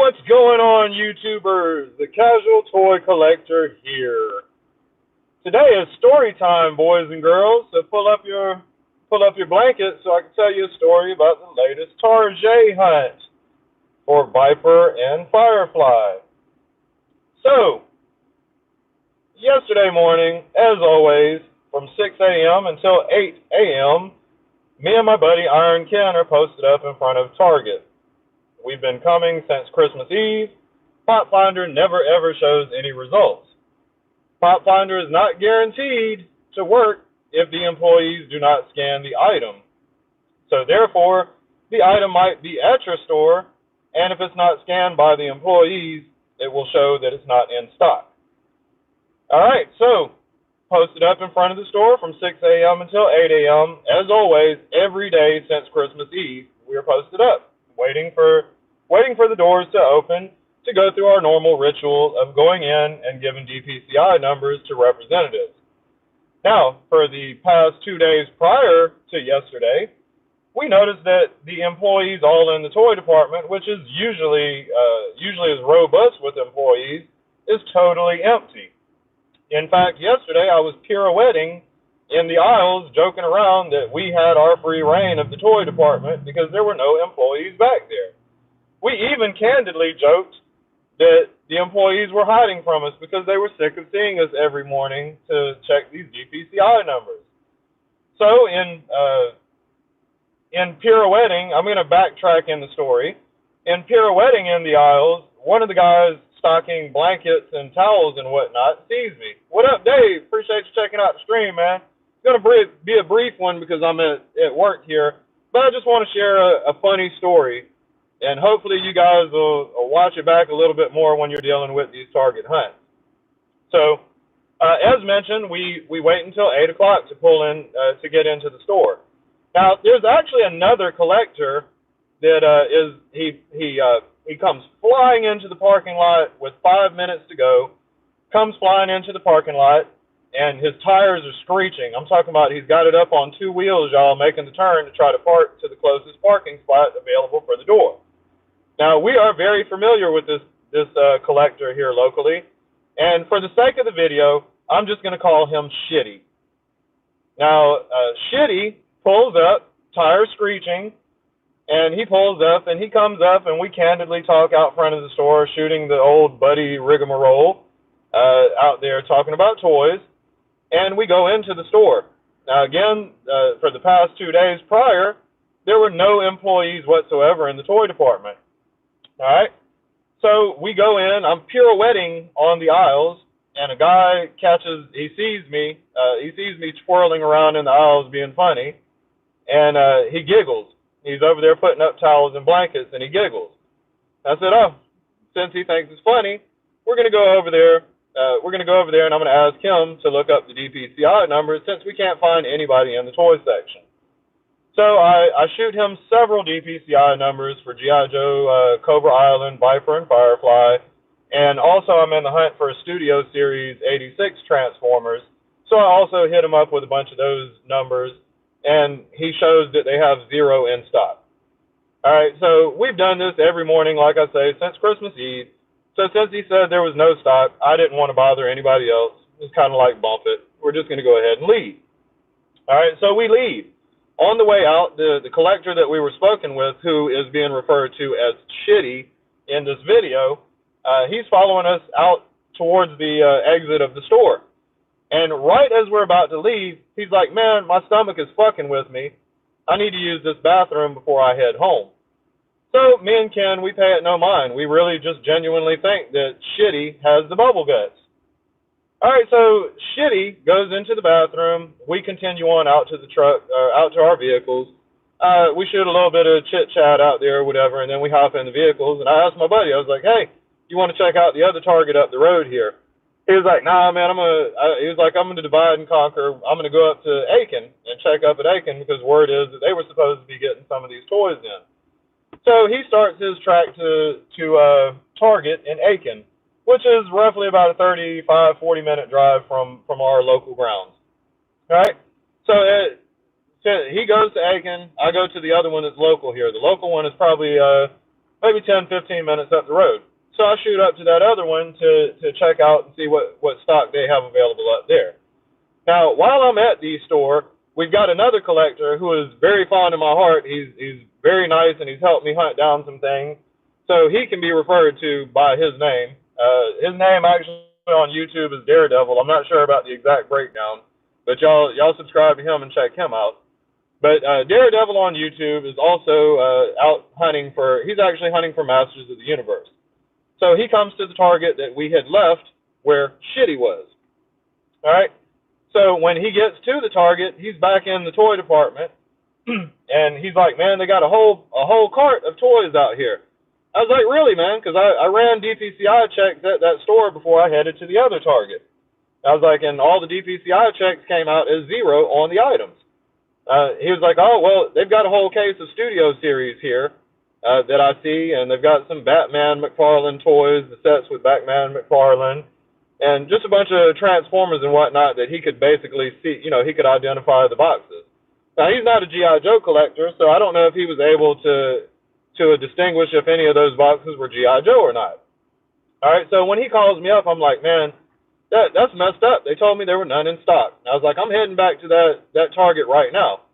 What's going on, YouTubers? The Casual Toy Collector here. Today is story time, boys and girls. So pull up your blankets so I can tell you a story about the latest Target hunt for Viper and Firefly. So, yesterday morning, as always, from 6 a.m. until 8 a.m., me and my buddy Iron Ken are posted up in front of Target. We've been coming since Christmas Eve. Pop Finder never ever shows any results. Pop Finder is not guaranteed to work if the employees do not scan the item. So therefore, the item might be at your store, and if it's not scanned by the employees, it will show that it's not in stock. Alright, so posted up in front of the store from 6 a.m. until 8 a.m. As always, every day since Christmas Eve, we are posted up, waiting for the doors to open to go through our normal ritual of going in and giving DPCI numbers to representatives. Now, for the past 2 days prior to yesterday, we noticed that the employees all in the toy department, which is usually as robust with employees, is totally empty. In fact, yesterday I was pirouetting in the aisles, joking around that we had our free reign of the toy department because there were no employees back there. We even candidly joked that the employees were hiding from us because they were sick of seeing us every morning to check these GPCI numbers. So in pirouetting, I'm going to backtrack in the story. In pirouetting in the aisles, one of the guys stocking blankets and towels and whatnot sees me. What up, Dave? Appreciate you checking out the stream, man. It's going to be a brief one because I'm at work here, but I just want to share a funny story. And hopefully you guys will watch it back a little bit more when you're dealing with these Target hunts. So, as mentioned, we wait until 8 o'clock to pull in, to get into the store. Now, there's actually another collector that he comes flying into the parking lot with 5 minutes to go, comes flying into the parking lot, and his tires are screeching. I'm talking about he's got it up on 2 wheels, y'all, making the turn to try to park to the closest parking spot available for the door. Now, we are very familiar with this collector here locally, and for the sake of the video, I'm just going to call him Shitty. Now, Shitty pulls up, tires screeching, and he pulls up, and he comes up, and we candidly talk out front of the store, shooting the old buddy rigmarole out there talking about toys, and we go into the store. Now, again, for the past 2 days prior, there were no employees whatsoever in the toy department. All right, so we go in. I'm pirouetting on the aisles, and a guy he sees me twirling around in the aisles being funny, and he giggles. He's over there putting up towels and blankets, and he giggles. I said, oh, since he thinks it's funny, we're going to go over there. And I'm going to ask him to look up the DPCI numbers since we can't find anybody in the toy section. So I shoot him several DPCI numbers for G.I. Joe, Cobra Island, Viper, and Firefly. And also I'm in the hunt for a Studio Series 86 Transformers. So I also hit him up with a bunch of those numbers. And he shows that they have 0 in stock. All right, so we've done this every morning, like I say, since Christmas Eve. So since he said there was no stock, I didn't want to bother anybody else. It's kind of like bump it. We're just going to go ahead and leave. All right, so we leave. On the way out, the collector that we were spoken with, who is being referred to as Shitty in this video, he's following us out towards the exit of the store. And right as we're about to leave, he's like, man, my stomach is fucking with me. I need to use this bathroom before I head home. So me and Ken, we pay it no mind. We really just genuinely think that Shitty has the bubble guts. All right, so Shitty goes into the bathroom. We continue on out to the truck, out to our vehicles. We shoot a little bit of chit-chat out there or whatever, and then we hop in the vehicles. And I asked my buddy, I was like, hey, you want to check out the other Target up the road here? He was like, nah, man, I'm going to divide and conquer. I'm going to go up to Aiken and check up at Aiken because word is that they were supposed to be getting some of these toys in. So he starts his track to Target in Aiken, which is roughly about a 35-40-minute drive from our local grounds. All right? So he goes to Aiken. I go to the other one that's local here. The local one is probably maybe 10, 15 minutes up the road. So I shoot up to that other one to check out and see what stock they have available up there. Now, while I'm at the store, we've got another collector who is very fond of my heart. He's very nice, and he's helped me hunt down some things. So he can be referred to by his name. His name actually on YouTube is Daredevil. I'm not sure about the exact breakdown, but y'all subscribe to him and check him out. But Daredevil on YouTube is also out hunting for, he's actually hunting for Masters of the Universe. So he comes to the target that we had left where Shitty was. All right? So when he gets to the target, he's back in the toy department, and he's like, man, they got a whole cart of toys out here. I was like, really, man? Because I ran DPCI checks at that store before I headed to the other target. I was like, and all the DPCI checks came out as 0 on the items. He was like, oh, well, they've got a whole case of Studio Series here that I see, and they've got some Batman McFarlane toys, the sets with Batman McFarlane, and just a bunch of Transformers and whatnot that he could basically see, he could identify the boxes. Now, he's not a G.I. Joe collector, so I don't know if he was able to distinguish if any of those boxes were G.I. Joe or not. All right, so when he calls me up, I'm like, man, that's messed up. They told me there were none in stock. And I was like, I'm heading back to that target right now.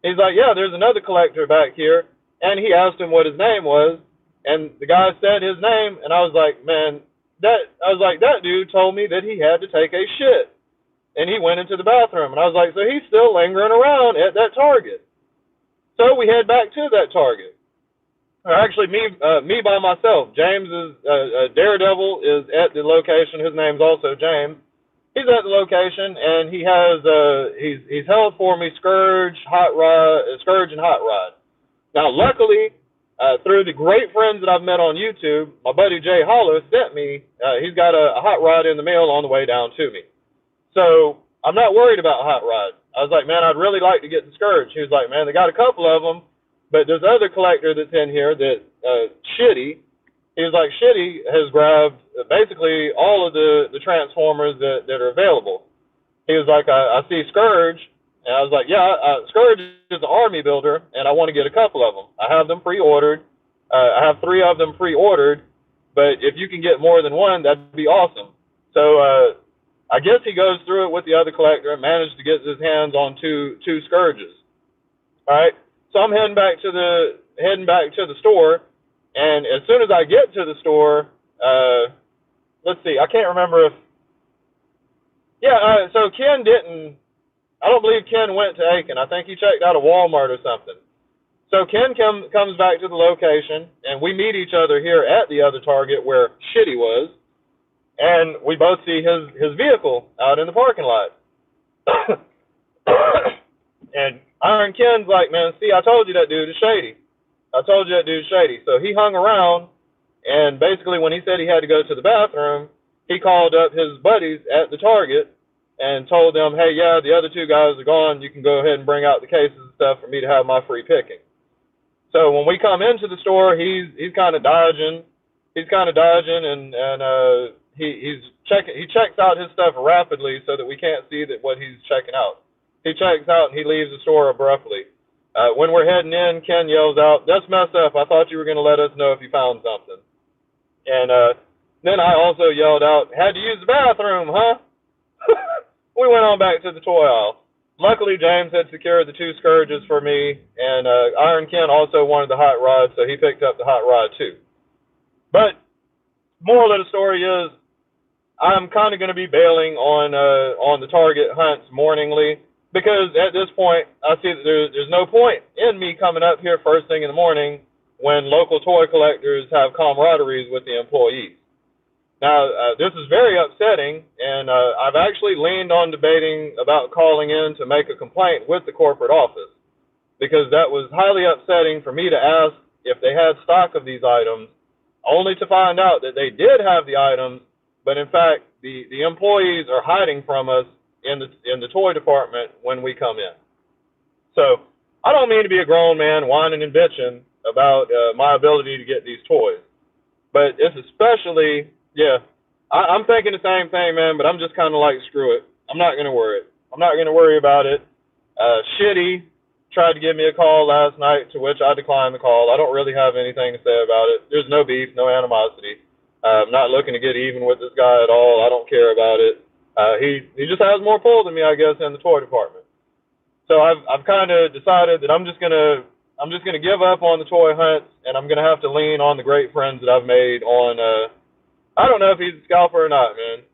He's like, yeah, there's another collector back here. And he asked him what his name was, and the guy said his name, and I was like, man, that dude told me that he had to take a shit. And he went into the bathroom. And I was like, so he's still lingering around at that target. So we head back to that target. Or actually, me by myself. James is, Daredevil is at the location. His name's also James. He's at the location, and he has, he's held for me Scourge and Hot Rod. Now, luckily, through the great friends that I've met on YouTube, my buddy Jay Hollow sent me, he's got a Hot Rod in the mail on the way down to me. So I'm not worried about Hot Rod. I was like, man, I'd really like to get the Scourge. He was like, man, they got a couple of them, but this other collector that's in here that, Shitty, he was like, Shitty has grabbed basically all of the Transformers that are available. He was like, I see Scourge. And I was like, yeah, Scourge is an army builder, and I want to get a couple of them. I have them pre-ordered. I have 3 of them pre-ordered, but if you can get more than one, that'd be awesome. So I guess he goes through it with the other collector and managed to get his hands on two Scourges. All right, so I'm heading back to the store, and as soon as I get to the store, let's see, I can't remember if, so Ken didn't. I don't believe Ken went to Aiken. I think he checked out a Walmart or something. So Ken comes back to the location, and we meet each other here at the other target where Shitty was, and we both see his vehicle out in the parking lot. And Iron Ken's like, man, see, I told you that dude is shady. So he hung around, and basically when he said he had to go to the bathroom, he called up his buddies at the target and told them, hey, yeah, the other 2 guys are gone. You can go ahead and bring out the cases and stuff for me to have my free picking. So when we come into the store, he's kind of dodging. And he checks out his stuff rapidly so that we can't see what he's checking out. He checks out and he leaves the store abruptly. When we're heading in, Ken yells out, that's messed up. I thought you were going to let us know if you found something. And then I also yelled out, had to use the bathroom, huh? We went on back to the toy aisle. Luckily, James had secured the 2 Scourges for me, and Iron Ken also wanted the Hot Rod, so he picked up the Hot Rod too. But moral of the story is, I'm kind of going to be bailing on the target hunts morningly, because at this point, I see that there's no point in me coming up here first thing in the morning when local toy collectors have camaraderies with the employees. Now, this is very upsetting, and I've actually leaned on debating about calling in to make a complaint with the corporate office, because that was highly upsetting for me to ask if they had stock of these items, only to find out that they did have the items, but in fact, the employees are hiding from us in the toy department when we come in. So, I don't mean to be a grown man whining and bitching about my ability to get these toys, but it's especially... Yeah, I'm thinking the same thing, man, but I'm just kind of like, screw it. I'm not going to worry about it. Shitty, tried to give me a call last night, to which I declined the call. I don't really have anything to say about it. There's no beef, no animosity. I'm not looking to get even with this guy at all. I don't care about it. He just has more pull than me, I guess, in the toy department. So I've kind of decided that I'm just gonna give up on the toy hunts, and I'm gonna have to lean on the great friends that I've made on. I don't know if he's a scalper or not, man.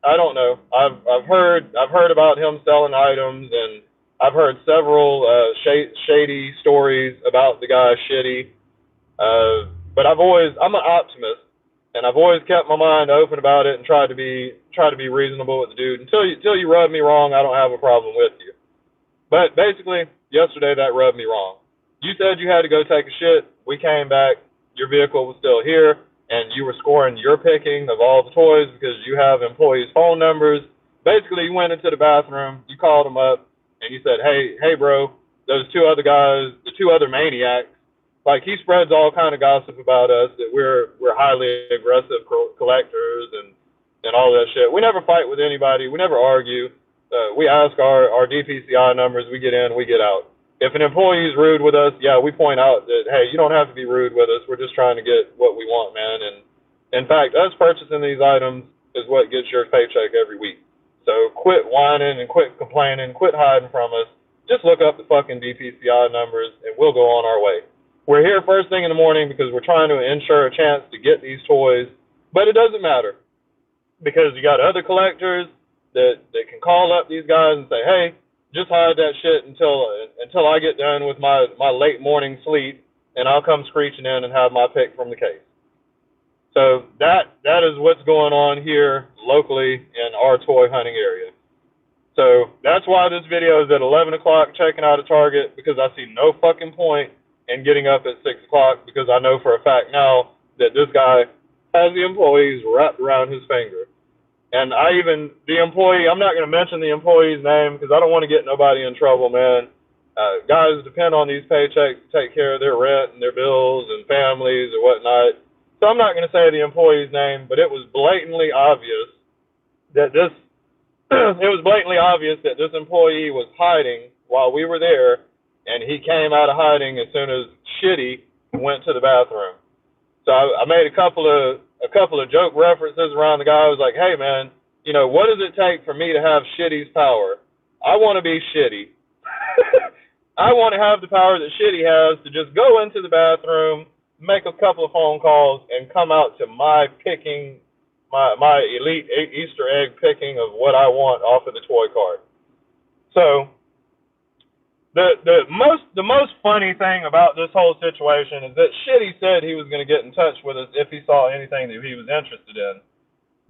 I don't know. I've heard about him selling items, and I've heard several shady stories about the guy Shitty. But I'm an optimist, and I've always kept my mind open about it and tried to be reasonable with the dude. Until you rub me wrong, I don't have a problem with you. But basically, yesterday that rubbed me wrong. You said you had to go take a shit. We came back. Your vehicle was still here, and you were scoring your picking of all the toys because you have employees' phone numbers. Basically, you went into the bathroom, you called them up, and you said, hey, bro, those two other guys, the two other maniacs, like he spreads all kind of gossip about us that we're highly aggressive collectors and all that shit. We never fight with anybody. We never argue. We ask our DPCI numbers. We get in, we get out. If an employee is rude with us, yeah, we point out that, hey, you don't have to be rude with us. We're just trying to get what we want, man. And in fact, us purchasing these items is what gets your paycheck every week. So quit whining and quit complaining, quit hiding from us. Just look up the fucking DPCI numbers and we'll go on our way. We're here first thing in the morning because we're trying to ensure a chance to get these toys, but it doesn't matter because you got other collectors that can call up these guys and say, hey, just hide that shit until I get done with my late morning sleep, and I'll come screeching in and have my pick from the case. So that is what's going on here locally in our toy hunting area. So that's why this video is at 11 o'clock checking out a target, because I see no fucking point in getting up at 6 o'clock, because I know for a fact now that this guy has the employees wrapped around his finger. And the employee, I'm not going to mention the employee's name because I don't want to get nobody in trouble, man. Guys depend on these paychecks to take care of their rent and their bills and families and whatnot. So I'm not going to say the employee's name, but it was blatantly obvious that this employee was hiding while we were there, and he came out of hiding as soon as Shitty went to the bathroom. So I made a couple of joke references around the guy. I was like, hey, man, what does it take for me to have Shitty's power? I want to be Shitty. I want to have the power that Shitty has to just go into the bathroom, make a couple of phone calls, and come out to my picking, my elite Easter egg picking of what I want off of the toy cart. So the most funny thing about this whole situation is that Shitty said he was going to get in touch with us if he saw anything that he was interested in.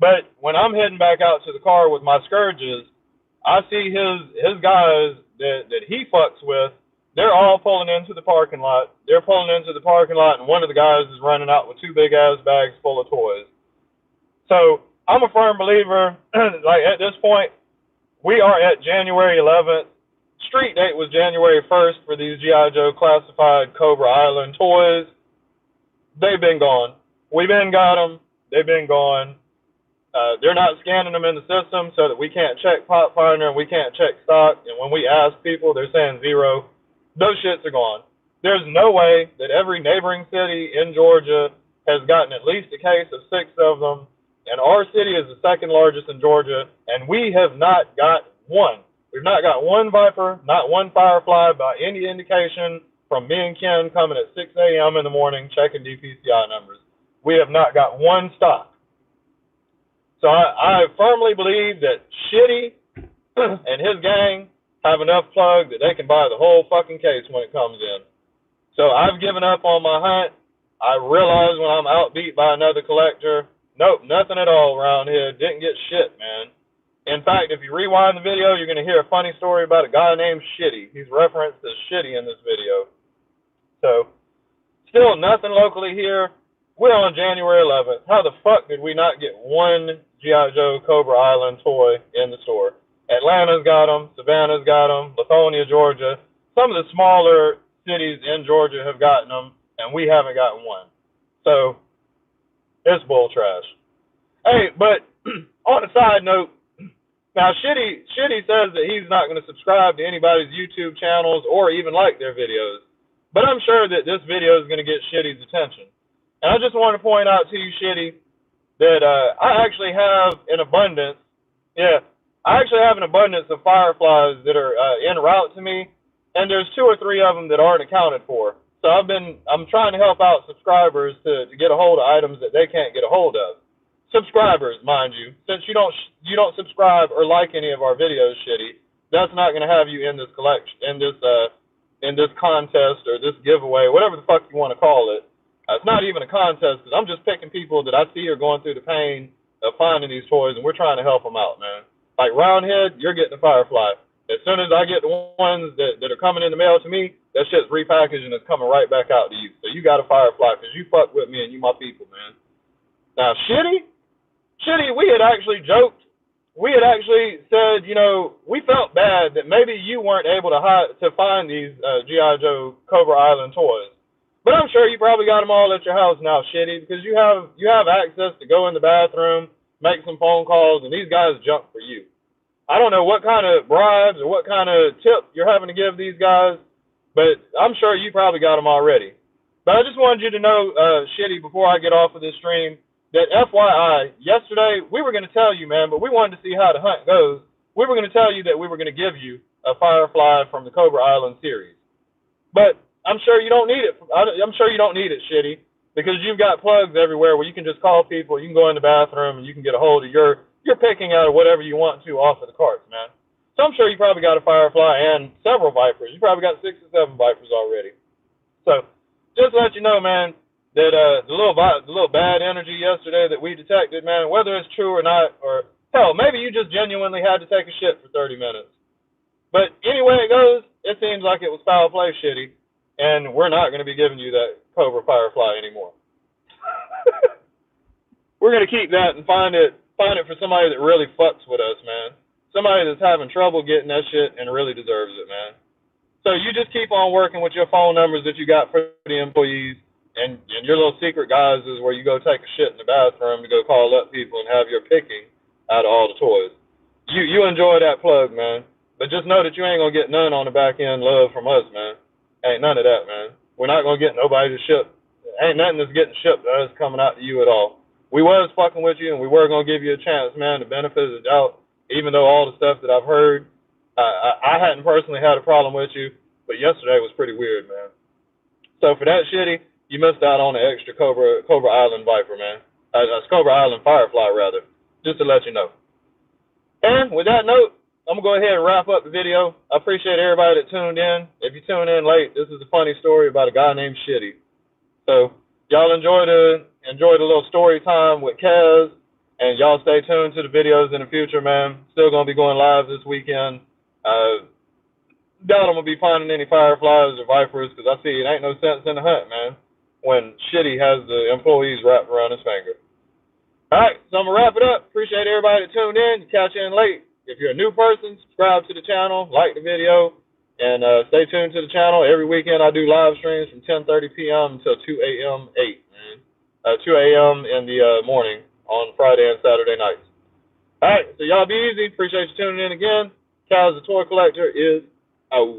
But when I'm heading back out to the car with my scourges, I see his guys that he fucks with. They're all pulling into the parking lot. They're pulling into the parking lot, and one of the guys is running out with 2 big-ass bags full of toys. So I'm a firm believer, like at this point, we are at January 11th. Street date was January 1st for these G.I. Joe classified Cobra Island toys. They've been gone. We've been got them. They've been gone. They're not scanning them in the system so that we can't check Pop Finder and we can't check stock. And when we ask people, they're saying 0. Those shits are gone. There's no way that every neighboring city in Georgia has gotten at least a case of 6 of them. And our city is the second largest in Georgia, and we have not got one. We've not got one Viper, not one Firefly by any indication from me and Ken coming at 6 a.m. in the morning checking DPCI numbers. We have not got one stock. So I firmly believe that Shitty and his gang have enough plug that they can buy the whole fucking case when it comes in. So I've given up on my hunt. I realize when I'm outbeat by another collector, nope, nothing at all around here. Didn't get shit, man. In fact, if you rewind the video, you're going to hear a funny story about a guy named Shitty. He's referenced as Shitty in this video. So, still nothing locally here. We're on January 11th. How the fuck did we not get one G.I. Joe Cobra Island toy in the store? Atlanta's got them. Savannah's got them. Lithonia, Georgia. Some of the smaller cities in Georgia have gotten them, and we haven't gotten one. So, it's bull trash. Hey, but on a side note, Now, Shitty says that he's not going to subscribe to anybody's YouTube channels or even like their videos. But I'm sure that this video is going to get Shitty's attention. And I just want to point out to you, Shitty, that I actually have an abundance. Yeah, I actually have an abundance of fireflies that are en route to me, and there's 2 or 3 of them that aren't accounted for. So I'm trying to help out subscribers to get a hold of items that they can't get a hold of. Subscribers, mind you, since you don't subscribe or like any of our videos, Shitty, that's not going to have you in this collection, in this contest or this giveaway, whatever the fuck you want to call it. It's not even a contest, because I'm just picking people that I see are going through the pain of finding these toys, and we're trying to help them out, man. Like Roundhead, you're getting a Firefly. As soon as I get the ones that are coming in the mail to me, that shit's repackaged and it's coming right back out to you. So you got a Firefly, because you fuck with me and you my people, man. Now, Shitty, we had actually joked. We had actually said, you know, we felt bad that maybe you weren't able to find these G.I. Joe Cobra Island toys. But I'm sure you probably got them all at your house now, Shitty, because you have access to go in the bathroom, make some phone calls, and these guys jump for you. I don't know what kind of bribes or what kind of tip you're having to give these guys, but I'm sure you probably got them already. But I just wanted you to know, Shitty, before I get off of this stream, that FYI, yesterday we were going to tell you, man, but we wanted to see how the hunt goes. We were going to tell you that we were going to give you a Firefly from the Cobra Island series. But I'm sure you don't need it. I'm sure you don't need it, Shitty, because you've got plugs everywhere where you can just call people, you can go in the bathroom, and you can get a hold of your picking out of whatever you want to off of the carts, man. So I'm sure you probably got a Firefly and several Vipers. You probably got 6 or 7 Vipers already. So just to let you know, man, that the little bad energy yesterday that we detected, man, whether it's true or not, or hell, maybe you just genuinely had to take a shit for 30 minutes. But anyway it goes, it seems like it was foul play, Shitty. And we're not going to be giving you that Cobra Firefly anymore. We're going to keep that and find it for somebody that really fucks with us, man. Somebody that's having trouble getting that shit and really deserves it, man. So you just keep on working with your phone numbers that you got for the employees, and your little secret guys is where you go take a shit in the bathroom to go call up people and have your picking out of all the toys. You enjoy that plug, man. But just know that you ain't going to get none on the back end love from us, man. Ain't none of that, man. We're not going to get nobody to ship. Ain't nothing that's getting shipped to us coming out to you at all. We was fucking with you, and we were going to give you a chance, man, the benefit of the doubt, even though all the stuff that I've heard, I hadn't personally had a problem with you, but yesterday was pretty weird, man. So for that, Shitty, you missed out on the extra Cobra Island Viper, man. Cobra Island Firefly, rather, just to let you know. And with that note, I'm going to go ahead and wrap up the video. I appreciate everybody that tuned in. If you tune in late, this is a funny story about a guy named Shitty. So y'all enjoy the little story time with Kaz, and y'all stay tuned to the videos in the future, man. Still going to be going live this weekend. Doubt I'm going to be finding any Fireflies or Vipers, because I see it ain't no sense in the hunt, man, when Shitty has the employees wrapped around his finger. All right, so I'm going to wrap it up. Appreciate everybody that tuned in. Catch you in late. If you're a new person, subscribe to the channel, like the video, and stay tuned to the channel. Every weekend I do live streams from 10:30 p.m. until 2 a.m. 2 a.m. in the morning on Friday and Saturday nights. All right, so y'all be easy. Appreciate you tuning in again. Kaz the Toy Collector is out.